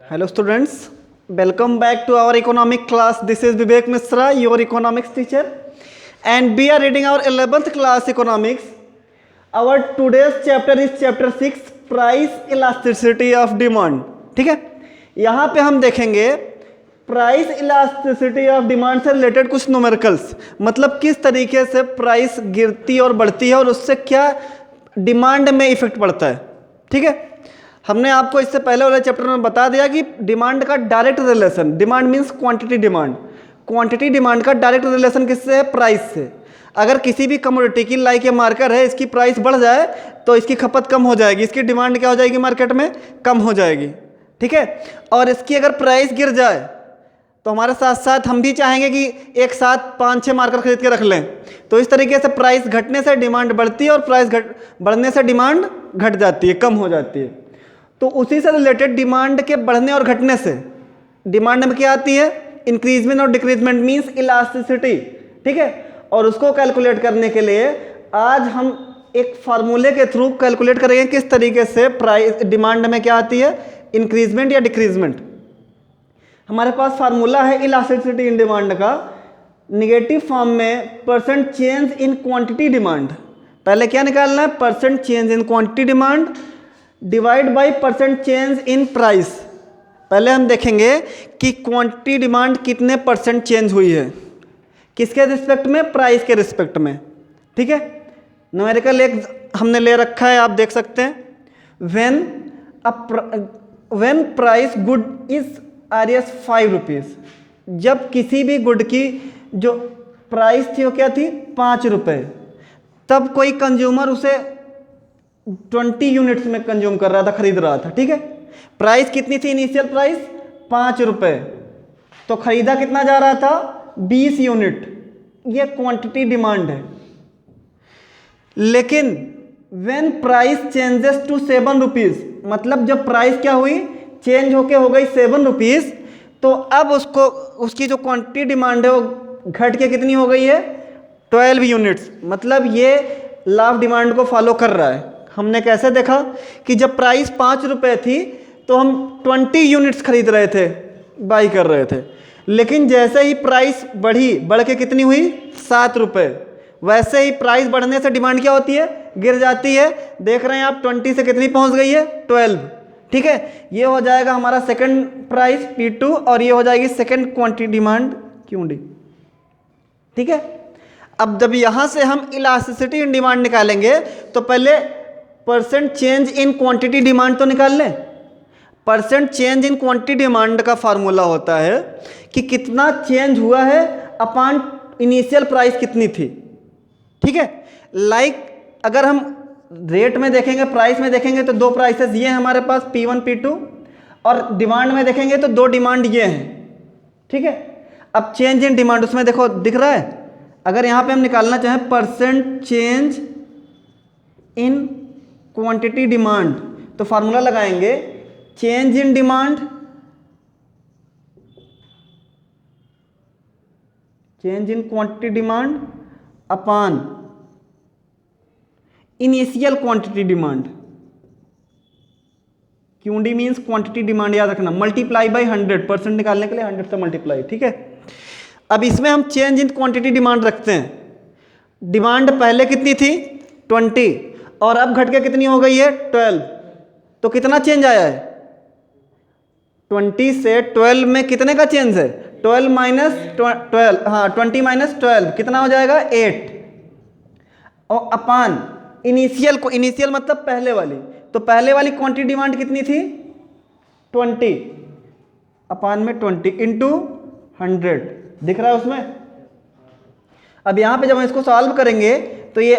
Hello students, welcome back to our economic class. This is Vivek Misra, your economics teacher, and we are reading our 11th class economics. Our today's chapter is chapter 6, price elasticity of demand. ठीक है, यहाँ पे हम देखेंगे price elasticity of demand से related कुछ numericals, मतलब किस तरीके से प्राइस गिरती और बढ़ती है और उससे क्या डिमांड में इफेक्ट पड़ता है। ठीक है, हमने आपको इससे पहले वाले चैप्टर में बता दिया कि डिमांड का direct relation, demand means quantity demand, quantity demand का डायरेक्ट रिलेशन किससे है, प्राइस से। अगर किसी भी कमोडिटी की लाइक ये मार्कर है, इसकी प्राइस बढ़ जाए तो इसकी खपत कम हो जाएगी, इसकी डिमांड क्या हो जाएगी, मार्केट में कम हो जाएगी। ठीक है, और इसकी अगर प्राइस गिर जाए तो हमारे साथ साथ हम भी चाहेंगे कि एक साथ 5-6 मार्कर खरीद के रख लें। तो इस तरीके से प्राइस घटने से डिमांड बढ़ती है और प्राइस बढ़ने से डिमांड घट जाती है, कम हो जाती है। तो उसी से रिलेटेड डिमांड के बढ़ने और घटने से डिमांड में क्या आती है, इंक्रीजमेंट और डिक्रीजमेंट मीन्स इलास्टिसिटी। ठीक है, और उसको कैलकुलेट करने के लिए आज हम एक फार्मूले के थ्रू कैलकुलेट करेंगे किस तरीके से प्राइस डिमांड में क्या आती है, इंक्रीजमेंट या डिक्रीजमेंट। हमारे पास फार्मूला है इलास्टिसिटी इन डिमांड का, निगेटिव फॉर्म में percent change in quantity demand. पहले क्या निकालना है, percent change in quantity demand divide by percent change in price. पहले हम देखेंगे कि क्वांटिटी डिमांड कितने परसेंट चेंज हुई है, किसके रिस्पेक्ट में, प्राइस के रिस्पेक्ट में। ठीक है, न्यूमेरिकल एक हमने ले रखा है, आप देख सकते हैं। When price good is RS 5 rupees, जब किसी भी गुड की जो प्राइस थी वो क्या थी, 5 रुपये, तब कोई कंज्यूमर उसे 20 यूनिट्स में कंज्यूम कर रहा था, खरीद रहा था। ठीक है, प्राइस कितनी थी, इनिशियल प्राइस 5 रुपये, तो खरीदा कितना जा रहा था, 20 यूनिट। ये क्वांटिटी डिमांड है। लेकिन when price changes to 7 rupees, मतलब जब प्राइस क्या हुई, चेंज होके हो गई 7 रुपीज़, तो अब उसकी जो क्वांटिटी डिमांड है वो घट के कितनी हो गई है, 12 यूनिट्स। मतलब ये लॉ ऑफ डिमांड को फॉलो कर रहा है। हमने कैसे देखा कि जब प्राइस 5 रुपये थी तो हम 20 यूनिट्स खरीद रहे थे, बाई कर रहे थे। लेकिन जैसे ही प्राइस बढ़ के कितनी हुई, 7 रुपये, वैसे ही प्राइस बढ़ने से डिमांड क्या होती है, गिर जाती है। देख रहे हैं आप 20 से कितनी पहुंच गई है, 12। ठीक है, ये हो जाएगा हमारा सेकंड प्राइस P2 और ये हो जाएगी सेकंड क्वांटिटी डिमांड QD। ठीक है, अब जब यहां से हम इलास्टिसिटी इन डिमांड निकालेंगे तो पहले percent change in quantity demand तो निकाल लें। Percent change in quantity demand का फार्मूला होता है कि कितना चेंज हुआ है अपॉन इनिशियल प्राइस कितनी थी। ठीक है, लाइक अगर हम रेट में देखेंगे, प्राइस में देखेंगे तो 2 प्राइसेस ये हैं हमारे पास, P1 P2, और डिमांड में देखेंगे तो 2 डिमांड ये हैं। ठीक है, अब चेंज इन डिमांड उसमें देखो दिख रहा है। अगर यहाँ पे हम निकालना चाहें percent change in quantity demand, तो फार्मूला लगाएंगे change in demand, change in quantity demand upon initial quantity demand. QD means quantity demand, याद रखना, मल्टीप्लाई बाय 100, परसेंट निकालने के लिए 100 से मल्टीप्लाई। ठीक है, अब इसमें हम चेंज इन क्वांटिटी डिमांड रखते हैं। डिमांड पहले कितनी थी, 20, और अब घट के कितनी हो गई है, 12। तो कितना चेंज आया है, 20 से 12 में कितने का चेंज है, 12 माइनस 12, हाँ 20 माइनस 12 कितना हो जाएगा, 8। और अपान इनिशियल को, इनिशियल मतलब पहले वाली, तो पहले वाली क्वांटिटी डिमांड कितनी थी, 20, अपान में 20 इंटू 100, दिख रहा है उसमें। अब यहाँ पे जब हम इसको सॉल्व करेंगे तो ये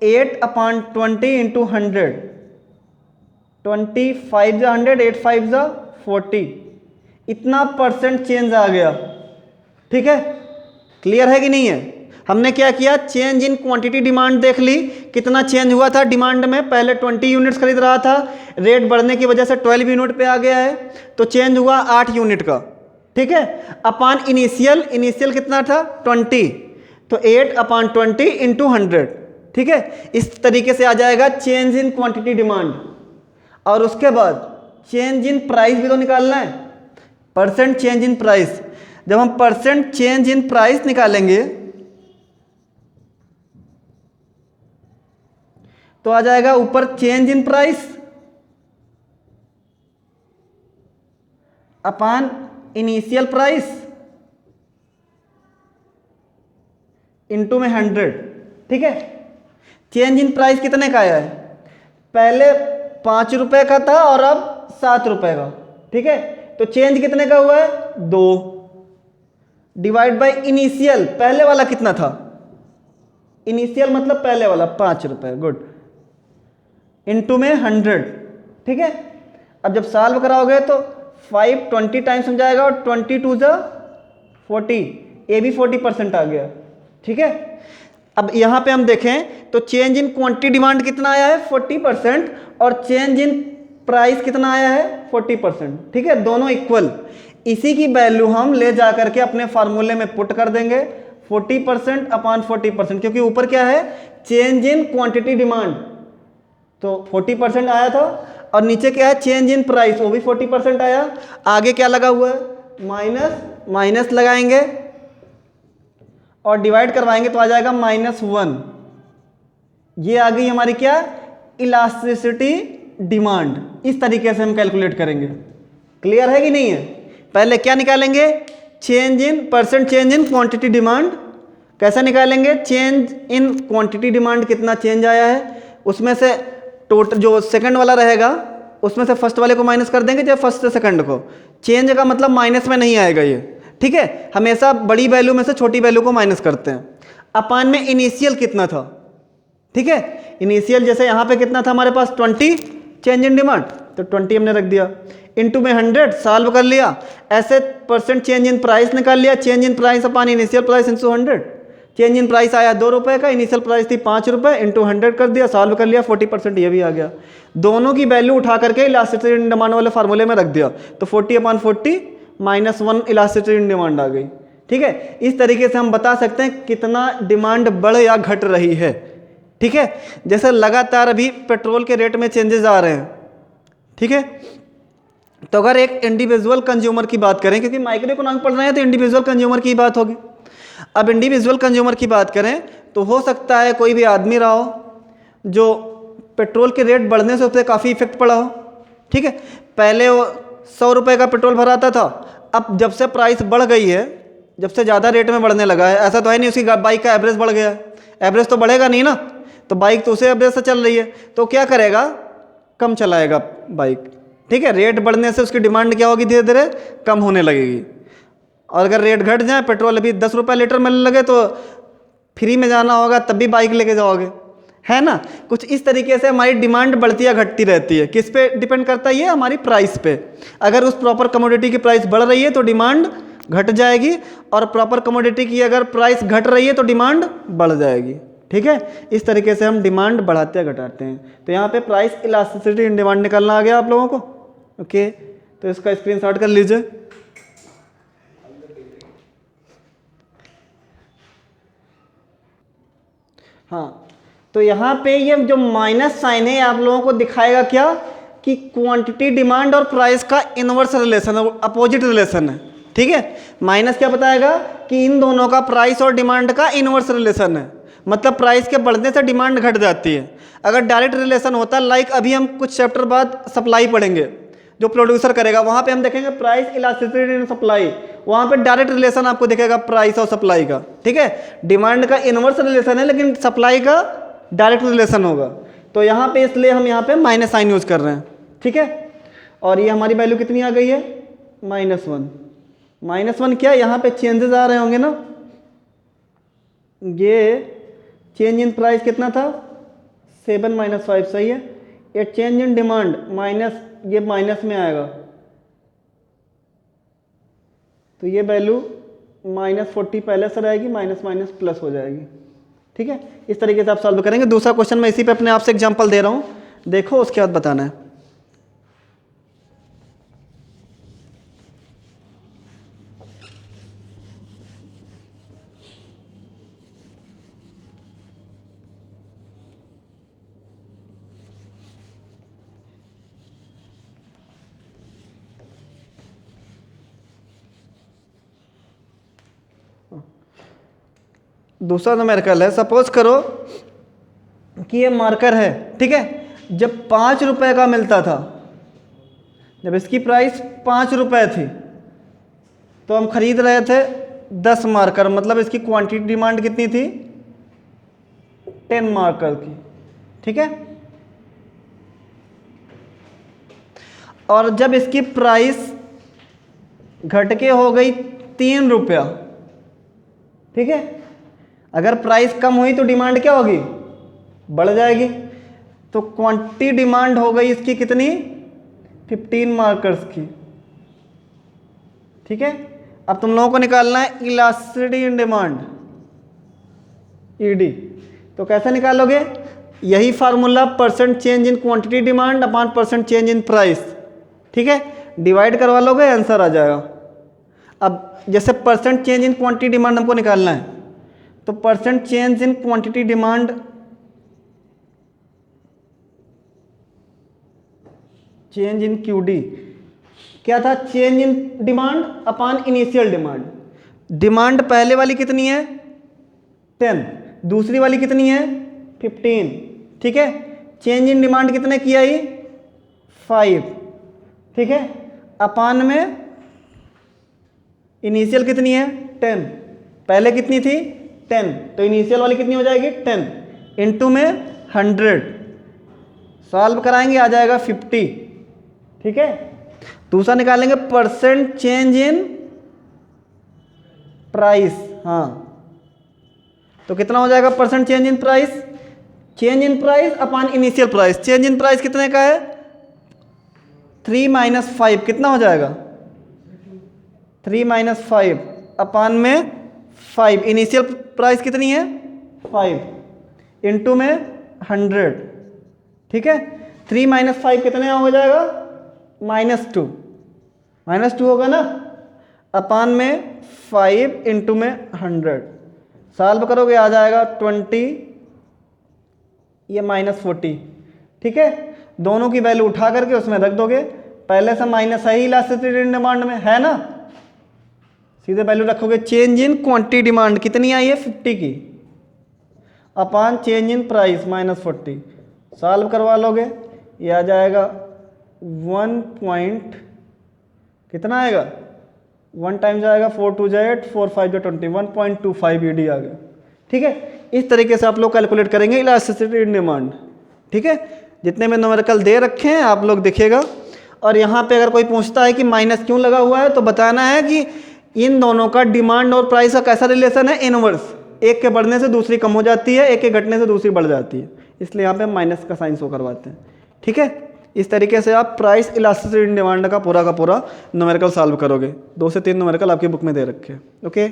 8/20 इंटू 100, 25 जा 100, 8 5 जा 40, इतना परसेंट चेंज आ गया। ठीक है, क्लियर है कि नहीं है। हमने क्या किया, चेंज इन क्वांटिटी डिमांड देख ली, कितना चेंज हुआ था डिमांड में। पहले 20 यूनिट्स खरीद रहा था, रेट बढ़ने की वजह से 12 यूनिट पे आ गया है, तो चेंज हुआ 8 यूनिट का। ठीक है, अपान इनिशियल, इनिशियल कितना था 20, तो 8/20 इंटू 100। ठीक है, इस तरीके से आ जाएगा चेंज इन क्वांटिटी डिमांड। और उसके बाद चेंज इन प्राइस भी तो निकालना है, परसेंट चेंज इन प्राइस। जब हम परसेंट चेंज इन प्राइस निकालेंगे तो आ जाएगा ऊपर change in price upon initial price into में 100। ठीक है, चेंज इन प्राइस कितने का आया है, पहले 5 रुपए का था और अब 7 रुपए का। ठीक है, तो चेंज कितने का हुआ है 2 डिवाइड बाय इनिशियल, पहले वाला कितना था, इनिशियल मतलब पहले वाला 5 रुपए, गुड, इनटू में 100। ठीक है, अब जब सॉल्व कराओगे तो 5 20 टाइम्स हो जाएगा और 20 2 जा 40, ये भी 40% आ गया। ठीक है, अब यहां पे हम देखें तो चेंज इन क्वांटिटी डिमांड कितना आया है 40% और चेंज इन प्राइस कितना आया है 40%। ठीक है, दोनों इक्वल। इसी की वैल्यू हम ले जा करके अपने फार्मूले में पुट कर देंगे 40% अपॉन 40%, क्योंकि ऊपर क्या है चेंज इन क्वांटिटी डिमांड, तो 40% आया था, और नीचे क्या है चेंज इन प्राइस, वो भी 40% आया। आगे क्या लगा हुआ है माइनस, माइनस लगाएंगे और डिवाइड करवाएंगे तो आ जाएगा -1। ये आ गई हमारी क्या इलास्टिसिटी डिमांड। इस तरीके से हम कैलकुलेट करेंगे। क्लियर है कि नहीं है? पहले क्या निकालेंगे, change in percent change in quantity demand. कैसे निकालेंगे, चेंज इन क्वांटिटी डिमांड कितना चेंज आया है, उसमें से टोटल जो सेकंड वाला रहेगा उसमें से फर्स्ट वाले को माइनस कर देंगे, या फर्स्ट से सेकंड को। चेंज का मतलब माइनस में नहीं आएगा ये। ठीक है, हमेशा बड़ी वैल्यू में से छोटी वैल्यू को माइनस करते हैं। अपान में इनिशियल कितना था, ठीक है, इनिशियल जैसे यहाँ पे कितना था हमारे पास 20 चेंज इन डिमांड, तो 20 हमने रख दिया, इनटू में 100 सॉल्व कर लिया। ऐसे परसेंट चेंज इन प्राइस निकाल लिया, change in price upon initial price into 100। Change in price आया 2 रुपए का, इनिशियल प्राइस थी 5 रुपए, इंटू 100 कर दिया, सॉल्व कर लिया, 40% ये भी आ गया। दोनों की वैल्यू उठा करके इलास्टिसिटी इन डिमांड वाले फार्मूले में रख दिया, तो 40/40 -1 इलास्टिसिटी इन डिमांड आ गई। ठीक है, इस तरीके से हम बता सकते हैं कितना डिमांड बढ़ या घट रही है। ठीक है, जैसे लगातार अभी पेट्रोल के रेट में चेंजेस आ रहे हैं। ठीक है, तो अगर एक इंडिविजुअल कंज्यूमर की बात करें, क्योंकि माइक्रो इकोनॉमिक पढ़ रहे हैं तो इंडिविजुअल कंज्यूमर की बात होगी। अब इंडिविजुअल कंज्यूमर की बात करें तो हो सकता है कोई भी आदमी रहा हो जो पेट्रोल के रेट बढ़ने से उस पर काफ़ी इफेक्ट पड़ा हो। ठीक है, पहले वो 100 रुपये का पेट्रोल भराता था, अब जब से प्राइस बढ़ गई है, जब से ज़्यादा रेट में बढ़ने लगा है, ऐसा तो है नहीं उसकी बाइक का एवरेज बढ़ गया है, एवरेज तो बढ़ेगा नहीं ना, तो बाइक तो उसे एवरेज से चल रही है, तो क्या करेगा, कम चलाएगा बाइक। ठीक है, रेट बढ़ने से उसकी डिमांड क्या होगी, धीरे धीरे कम होने लगेगी। और अगर रेट घट जाए, पेट्रोल अभी 10 रुपये लीटर मिलने लगे तो फ्री में जाना होगा तब भी बाइक लेके जाओगे, है ना। कुछ इस तरीके से हमारी डिमांड बढ़ती या घटती रहती है। किस पे डिपेंड करता है ये, हमारी प्राइस पे। अगर उस प्रॉपर कमोडिटी की प्राइस बढ़ रही है तो डिमांड घट जाएगी, और प्रॉपर कमोडिटी की अगर प्राइस घट रही है तो डिमांड बढ़ जाएगी। ठीक है, इस तरीके से हम डिमांड बढ़ाते या घटाते हैं। तो यहाँ पे प्राइस इलास्टिसिटी इन डिमांड निकालना आ गया आप लोगों को। ओके, तो इसका स्क्रीनशॉट कर लीजिए। हाँ, तो यहाँ पे ये जो माइनस साइन है आप लोगों को दिखाएगा क्या, कि क्वांटिटी डिमांड और प्राइस का इनवर्स रिलेशन है, अपोजिट रिलेशन है। ठीक है, माइनस क्या बताएगा कि इन दोनों का प्राइस और डिमांड का इनवर्स रिलेशन है, मतलब प्राइस के बढ़ने से डिमांड घट जाती है। अगर डायरेक्ट रिलेशन होता, लाइक अभी हम कुछ चैप्टर बाद सप्लाई पढ़ेंगे जो प्रोड्यूसर करेगा, वहां पे हम देखेंगे प्राइस इलास्टिसिटी इन सप्लाई, वहां पे डायरेक्ट रिलेशन आपको दिखेगा प्राइस और सप्लाई का। ठीक है, डिमांड का इनवर्स रिलेशन है लेकिन सप्लाई का डायरेक्ट रिलेशन होगा। तो यहाँ पे इसलिए हम यहाँ पे माइनस साइन यूज कर रहे हैं। ठीक है, और ये हमारी वैल्यू कितनी आ गई है, -1। -1 क्या, यहाँ पे चेंजेस आ रहे होंगे ना, ये चेंज इन प्राइस कितना था 7 - 5, सही है। ये चेंज इन डिमांड माइनस, ये माइनस में आएगा, तो ये वैल्यू -40 पहले से रहेगी, माइनस माइनस प्लस हो जाएगी। ठीक है, इस तरीके से आप सॉल्व करेंगे। दूसरा क्वेश्चन मैं इसी पे अपने आप से एग्जांपल दे रहा हूं, देखो उसके बाद बताना है। दूसरा न्यूमेरिकल है, सपोज करो कि ये मार्कर है, ठीक है। जब 5 रुपए का मिलता था, जब इसकी प्राइस 5 रुपए थी, तो हम खरीद रहे थे 10 मार्कर, मतलब इसकी क्वांटिटी डिमांड कितनी थी, 10 मार्कर की, ठीक है। और जब इसकी प्राइस घट के हो गई 3 रुपया, ठीक है, अगर प्राइस कम हुई तो डिमांड क्या होगी, बढ़ जाएगी। तो क्वांटिटी डिमांड हो गई इसकी कितनी, 15 मार्कर्स की, ठीक है। अब तुम लोगों को निकालना है इलास्टिसिटी इन डिमांड, ईडी। तो कैसे निकालोगे, यही formula, percent change in quantity demand upon percent change in price, ठीक है। डिवाइड करवा लोगे, आंसर आ जाएगा। अब जैसे percent change in quantity demand हमको निकालना है, तो percent change in quantity demand change in QD क्या था, change in demand upon initial demand. Demand पहले वाली कितनी है 10, दूसरी वाली कितनी है 15, ठीक है। चेंज इन डिमांड कितने किया ही 5, ठीक है, अपॉन में इनिशियल कितनी है 10, पहले कितनी थी 10, तो इनिशियल वाली कितनी हो जाएगी 10, इनटू में 100, सॉल्व कराएंगे आ जाएगा 50, ठीक है। दूसरा निकालेंगे परसेंट चेंज इन प्राइस, हाँ, तो कितना हो जाएगा percent change in price, change in price upon initial price. Change in price कितने का है 3 - 5, कितना हो जाएगा 3 - 5 अपॉन में 5, इनिशियल प्राइस कितनी है 5, इनटू में 100, ठीक है। 3 - 5 कितने हो जाएगा -2, -2 होगा ना, अपॉन में 5 इनटू में 100, सॉल्व करोगे आ जाएगा 20, ये -40, ठीक है। दोनों की वैल्यू उठा करके उसमें रख दोगे, पहले से माइनस है ही इलास्टिसिटी इन डिमांड में, है ना, सीधे वैल्यू रखोगे। चेंज इन क्वांटिटी डिमांड कितनी आई है 50 की, upon change in price -40, solve करवा लोगे ये आ जाएगा 1 कितना आएगा 1 टाइम जाएगा 4 2 8 4 5 20, 1.25 ईडी आ गया, ठीक है। इस तरीके से आप लोग कैलकुलेट करेंगे इलास्टिसिटी इन डिमांड, ठीक है। जितने में न्यूमेरिकल दे रखे हैं आप लोग देखिएगा। और यहाँ पे अगर कोई पूछता है कि माइनस क्यों लगा हुआ है, तो बताना है कि इन दोनों का डिमांड और प्राइस का कैसा रिलेशन है, इनवर्स, एक के बढ़ने से दूसरी कम हो जाती है, एक के घटने से दूसरी बढ़ जाती है, इसलिए यहाँ पे माइनस का साइन शो करवाते हैं, ठीक है। इस तरीके से आप प्राइस इलास्टिसिटी इन डिमांड का पूरा न्यूमेरिकल सॉल्व करोगे। 2 से 3 न्यूमेरिकल आपकी बुक में दे रखे हैं, ओके।